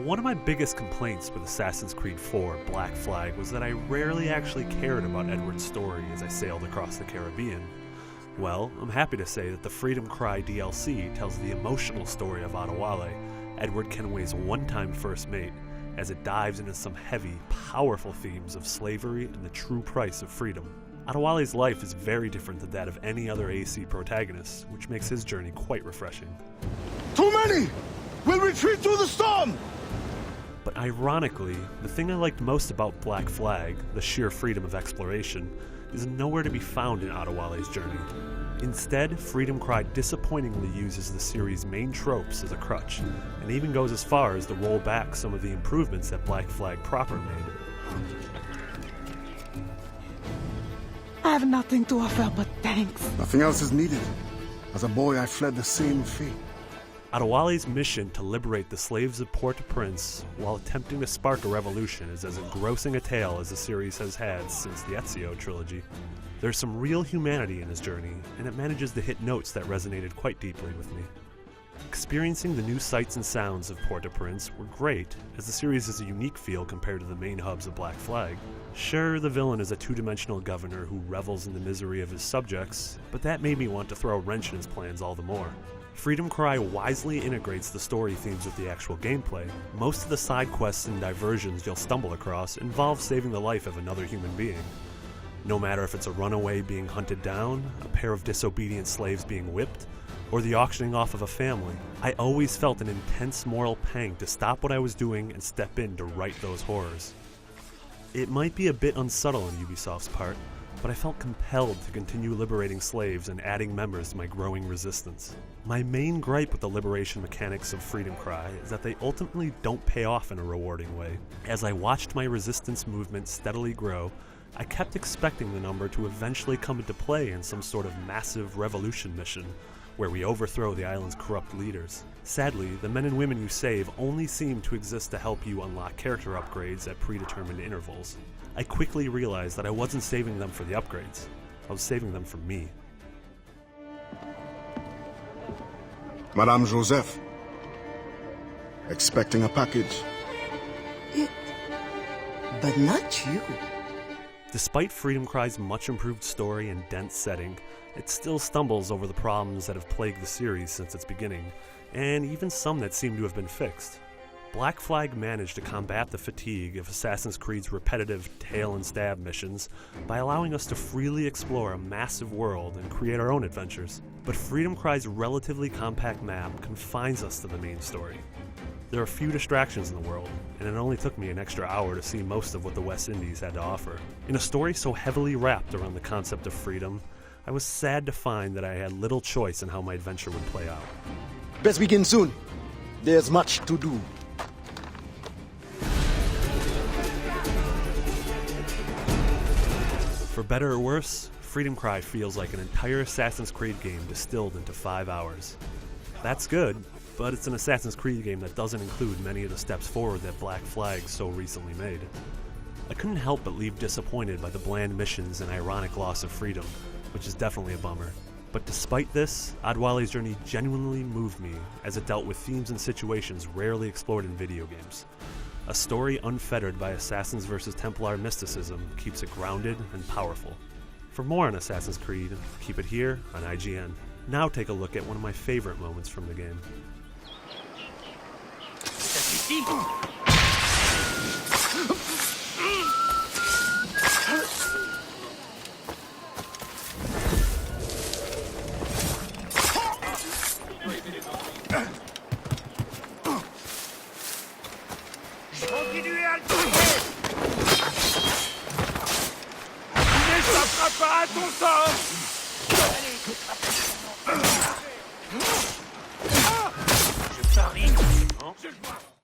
One of my biggest complaints with Assassin's Creed 4 Black Flag was that I rarely actually cared about Edward's story as I sailed across the Caribbean. Well, I'm happy to say that the Freedom Cry DLC tells the emotional story of Adewale, Edward Kenway's one-time first mate, as it dives into some heavy, powerful themes of slavery and the true price of freedom. Adewale's life is very different than that of any other AC protagonist, which makes his journey quite refreshing. Too many! We'll retreat through the storm! But ironically, the thing I liked most about Black Flag, the sheer freedom of exploration, is nowhere to be found in Adewale's journey. Instead, Freedom Cry disappointingly uses the series' main tropes as a crutch, and even goes as far as to roll back some of the improvements that Black Flag proper made. I have nothing to offer but thanks. Nothing else is needed. As a boy, I fled the same fate. Adewale's mission to liberate the slaves of Port-au-Prince while attempting to spark a revolution is as engrossing a tale as the series has had since the Ezio trilogy. There's some real humanity in his journey, and it manages to hit notes that resonated quite deeply with me. Experiencing the new sights and sounds of Port-au-Prince were great, as the series has a unique feel compared to the main hubs of Black Flag. Sure, the villain is a two-dimensional governor who revels in the misery of his subjects, but that made me want to throw a wrench in his plans all the more. Freedom Cry wisely integrates the story themes with the actual gameplay. Most of the side quests and diversions you'll stumble across involve saving the life of another human being. No matter if it's a runaway being hunted down, a pair of disobedient slaves being whipped, or the auctioning off of a family, I always felt an intense moral pang to stop what I was doing and step in to right those horrors. It might be a bit unsubtle on Ubisoft's part, but I felt compelled to continue liberating slaves and adding members to my growing resistance. My main gripe with the liberation mechanics of Freedom Cry is that they ultimately don't pay off in a rewarding way. As I watched my resistance movement steadily grow, I kept expecting the number to eventually come into play in some sort of massive revolution mission, where we overthrow the island's corrupt leaders. Sadly, the men and women you save only seem to exist to help you unlock character upgrades at predetermined intervals. I quickly realized that I wasn't saving them for the upgrades. I was saving them for me. Madame Joseph. Expecting a package. But not you. Despite Freedom Cry's much improved story and dense setting, it still stumbles over the problems that have plagued the series since its beginning, and even some that seem to have been fixed. Black Flag managed to combat the fatigue of Assassin's Creed's repetitive tail and stab missions by allowing us to freely explore a massive world and create our own adventures. But Freedom Cry's relatively compact map confines us to the main story. There are few distractions in the world, and it only took me an extra hour to see most of what the West Indies had to offer. In a story so heavily wrapped around the concept of freedom, I was sad to find that I had little choice in how my adventure would play out. Best begin soon. There's much to do. For better or worse, Freedom Cry feels like an entire Assassin's Creed game distilled into 5 hours. That's good, but it's an Assassin's Creed game that doesn't include many of the steps forward that Black Flag so recently made. I couldn't help but leave disappointed by the bland missions and ironic loss of freedom, which is definitely a bummer. But despite this, Adewale's journey genuinely moved me as it dealt with themes and situations rarely explored in video games. A story unfettered by Assassins vs. Templar mysticism keeps it grounded and powerful. For more on Assassin's Creed, keep it here on IGN. Now take a look at one of my favorite moments from the game. Continuez à le toucher! Tu n'échapperas pas à ton sort! Je parie. Je le vois.